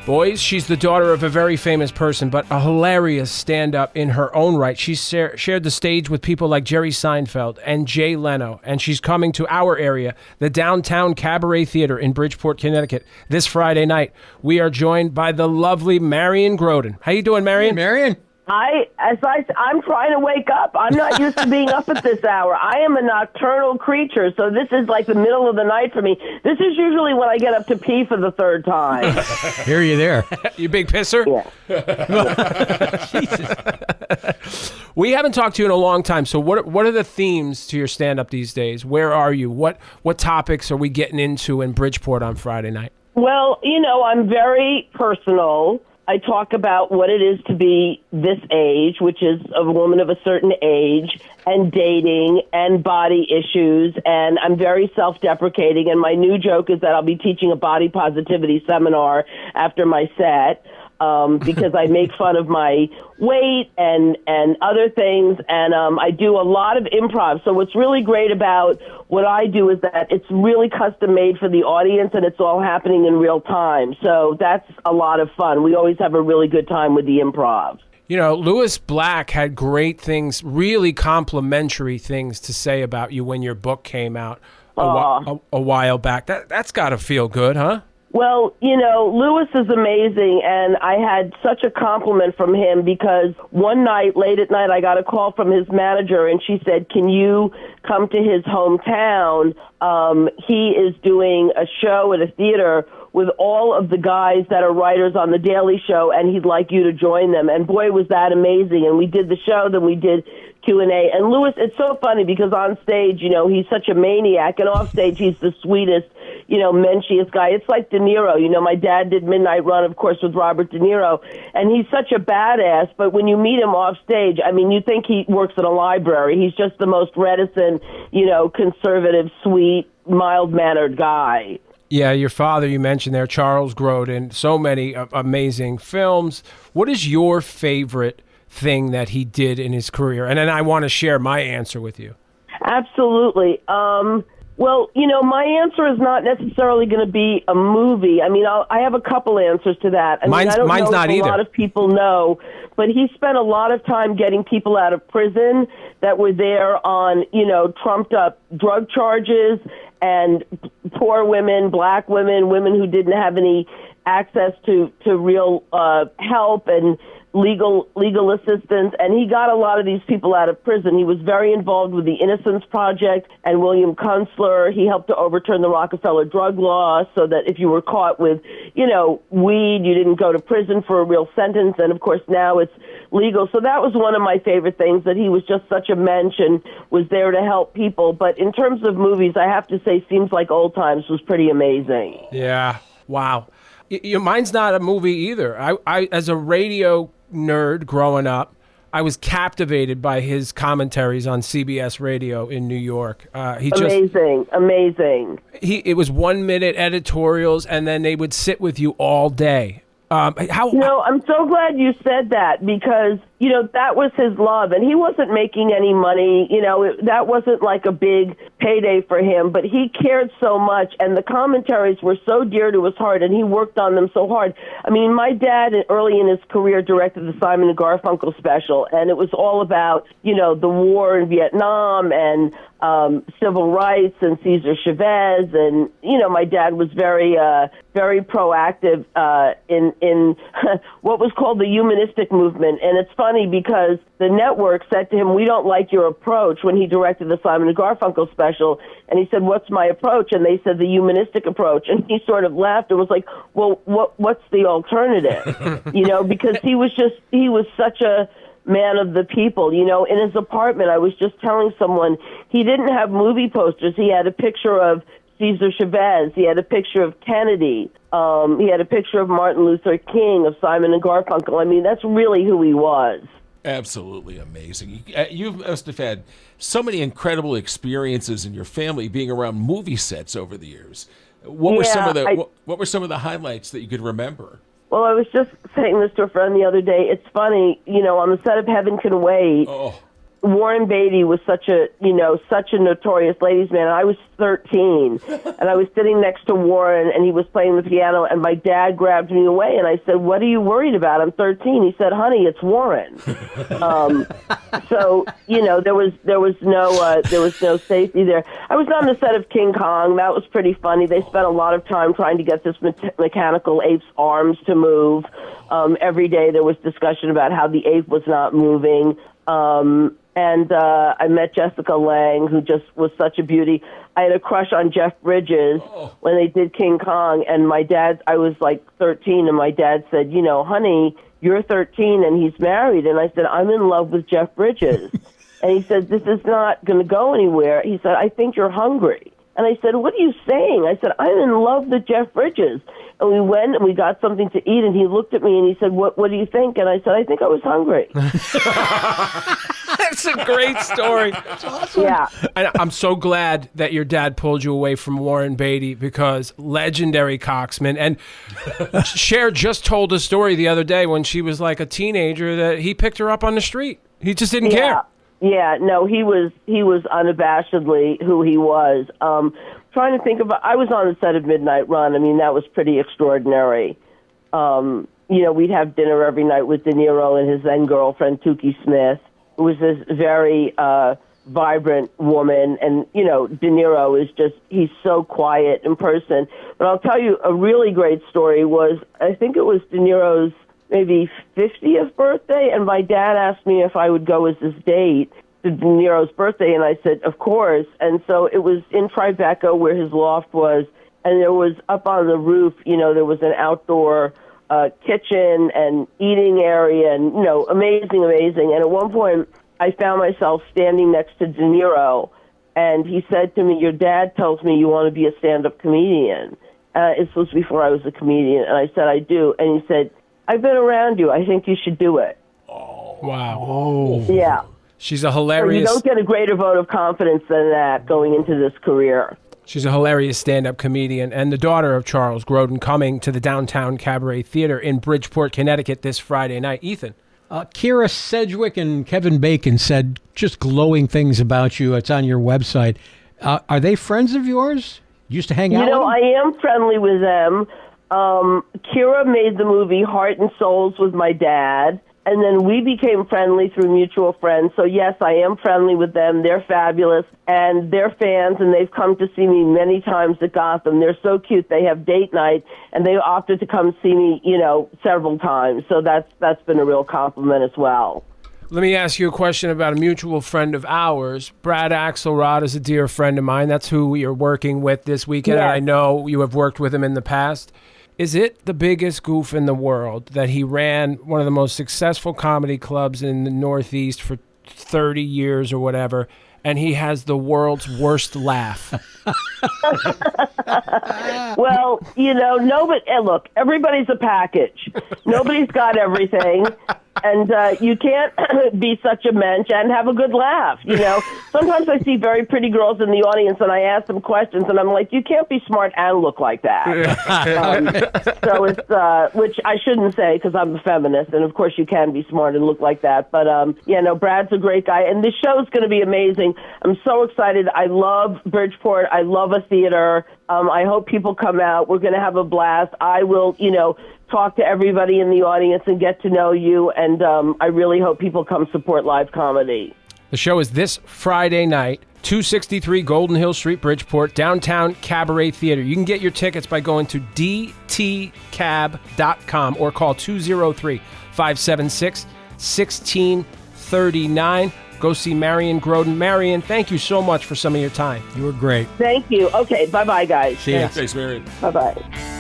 Boys, she's the daughter of a very famous person, but a hilarious stand-up in her own right. She's shared the stage with people like Jerry Seinfeld and Jay Leno, and she's coming to our area, the Downtown Cabaret Theater in Bridgeport, Connecticut, this Friday night. We are joined by the lovely Marion Grodin. How you doing, Marion? Hey, Marion. I'm trying to wake up. I'm not used to being up at this hour. I am a nocturnal creature, so this is like the middle of the night for me. This is usually when I get up to pee for the third time. Hear you there. You big pisser? Yeah. Jesus. We haven't talked to you in a long time, so what are the themes to your stand-up these days? Where are you? What topics are we getting into in Bridgeport on Friday night? Well, I'm very personal. I talk about what it is to be this age, which is a woman of a certain age, and dating and body issues, and I'm very self-deprecating, and my new joke is that I'll be teaching a body positivity seminar after my set, because I make fun of my weight and other things, and I do a lot of improv. So what's really great about what I do is that it's really custom made for the audience, and it's all happening in real time. So that's a lot of fun. We always have a really good time with the improv. Lewis Black had great things, really complimentary things to say about you when your book came out a while back. That's got to feel good, huh? Well, Lewis is amazing, and I had such a compliment from him because one night, late at night, I got a call from his manager, and she said, can you come to his hometown? He is doing a show at a theater with all of the guys that are writers on The Daily Show, and he'd like you to join them. And boy, was that amazing. And we did the show, then we did Q&A. And Lewis, it's so funny because on stage, he's such a maniac, and off stage, he's the sweetest, menschiest guy. It's like De Niro. My dad did Midnight Run, of course, with Robert De Niro, and he's such a badass, but when you meet him off stage, you think he works in a library. He's just the most reticent, conservative, sweet, mild-mannered guy. Yeah, your father, you mentioned there, Charles Grodin, so many amazing films. What is your favorite thing that he did in his career? And then I want to share my answer with you. Absolutely. Well, my answer is not necessarily going to be a movie. I have a couple answers to that. Mine's I don't know not if either. A lot of people know, but he spent a lot of time getting people out of prison that were there on, trumped up drug charges, and poor women, black women, women who didn't have any access to real help and legal assistance, and he got a lot of these people out of prison. He was very involved with the Innocence Project and William Kunstler. He helped to overturn the Rockefeller drug law so that if you were caught with, weed, you didn't go to prison for a real sentence, and of course now it's legal. So that was one of my favorite things, that he was just such a mensch and was there to help people. But in terms of movies, I have to say Seems Like Old Times was pretty amazing. Yeah. Wow. Mine's not a movie either. I as a radio nerd growing up, I was captivated by his commentaries on CBS Radio in New York. Amazing. It was 1 minute editorials, and then they would sit with you all day. I'm so glad you said that because, that was his love. And he wasn't making any money. That wasn't like a big payday for him. But he cared so much. And the commentaries were so dear to his heart. And he worked on them so hard. My dad, early in his career, directed the Simon and Garfunkel special. And it was all about, the war in Vietnam and civil rights and Cesar Chavez. And, my dad was very proactive in what was called the humanistic movement. And it's funny because the network said to him, we don't like your approach, when he directed the Simon and Garfunkel special. And he said, what's my approach? And they said, the humanistic approach. And he sort of laughed and was like, well, what's the alternative? Because he was such a man of the people. In his apartment, I was just telling someone, he didn't have movie posters. He had a picture of Cesar Chavez. He had a picture of Kennedy. He had a picture of Martin Luther King, of Simon and Garfunkel. That's really who he was. Absolutely amazing. You must have had so many incredible experiences in your family being around movie sets over the years. What were some of the highlights that you could remember? Well, I was just saying this to a friend the other day. It's funny, on the set of Heaven Can Wait, Warren Beatty was such a notorious ladies' man. And I was 13, and I was sitting next to Warren, and he was playing the piano, and my dad grabbed me away, and I said, "What are you worried about? I'm 13." He said, "Honey, it's Warren." So there was no safety there. I was on the set of King Kong. That was pretty funny. They spent a lot of time trying to get this mechanical ape's arms to move. Every day there was discussion about how the ape was not moving. And I met Jessica Lange, who just was such a beauty. I had a crush on Jeff Bridges when they did King Kong, and I was like 13, and my dad said, "Honey, you're 13 and he's married." And I said, "I'm in love with Jeff Bridges." And he said, "This is not going to go anywhere." He said, "I think you're hungry." And I said, "What are you saying?" I said, "I'm in love with Jeff Bridges." And we went and we got something to eat, and he looked at me and he said, What do you think? And I said, "I think I was hungry." That's a great story. That's awesome. Yeah. And I'm so glad that your dad pulled you away from Warren Beatty, because legendary coxman. And Cher just told a story the other day when she was like a teenager that he picked her up on the street. He just didn't care. Yeah, no, he was unabashedly who he was. Trying to think about, I was on the set of Midnight Run. I mean, that was pretty extraordinary. We'd have dinner every night with De Niro and his then girlfriend, Tukey Smith, who was this very vibrant woman. And, De Niro is he's so quiet in person. But I'll tell you, a really great story was, I think it was De Niro's maybe 50th birthday, and my dad asked me if I would go as his date to De Niro's birthday, and I said, of course. And so it was in Tribeca where his loft was, and there was up on the roof, there was an outdoor kitchen and eating area, and, amazing. And at one point, I found myself standing next to De Niro, and he said to me, "Your dad tells me you want to be a stand-up comedian." This was before I was a comedian, and I said, "I do." And he said, "I've been around you. I think you should do it." Oh, wow. Oh. Yeah. She's a hilarious... So you don't get a greater vote of confidence than that going into this career. She's a hilarious stand-up comedian and the daughter of Charles Grodin, coming to the Downtown Cabaret Theater in Bridgeport, Connecticut this Friday night. Ethan. Kira Sedgwick and Kevin Bacon said just glowing things about you. It's on your website. Are they friends of yours? You used to hang out with them? I am friendly with them. Kira made the movie Heart and Souls with my dad, and then we became friendly through mutual friends. So, yes, I am friendly with them. They're fabulous, and they're fans, and they've come to see me many times at Gotham. They're so cute. They have date night, and they opted to come see me, several times. So that's been a real compliment as well. Let me ask you a question about a mutual friend of ours. Brad Axelrod is a dear friend of mine. That's who you're working with this weekend, Yes. and I know you have worked with him in the past. Is it the biggest goof in the world that he ran one of the most successful comedy clubs in the Northeast for 30 years or whatever, and he has the world's worst laugh? Well, look, everybody's a package. Nobody's got everything. And you can't be such a mensch and have a good laugh, Sometimes I see very pretty girls in the audience, and I ask them questions, and I'm like, you can't be smart and look like that. So it's, which I shouldn't say because I'm a feminist, and of course you can be smart and look like that. But, Brad's a great guy, and this show's going to be amazing. I'm so excited. I love Bridgeport. I love a theater. I hope people come out. We're going to have a blast. I will, talk to everybody in the audience and get to know you, and I really hope people come support live comedy. The show is this Friday night, 263 Golden Hill Street, Bridgeport, Downtown Cabaret Theater. You can get your tickets by going to dtcab.com or call 203-576-1639. Go see Marion Grodin. Marion, thank you so much for some of your time. You were great. Thank you. Okay, bye-bye, guys. See ya. Thanks, Marion. Bye-bye.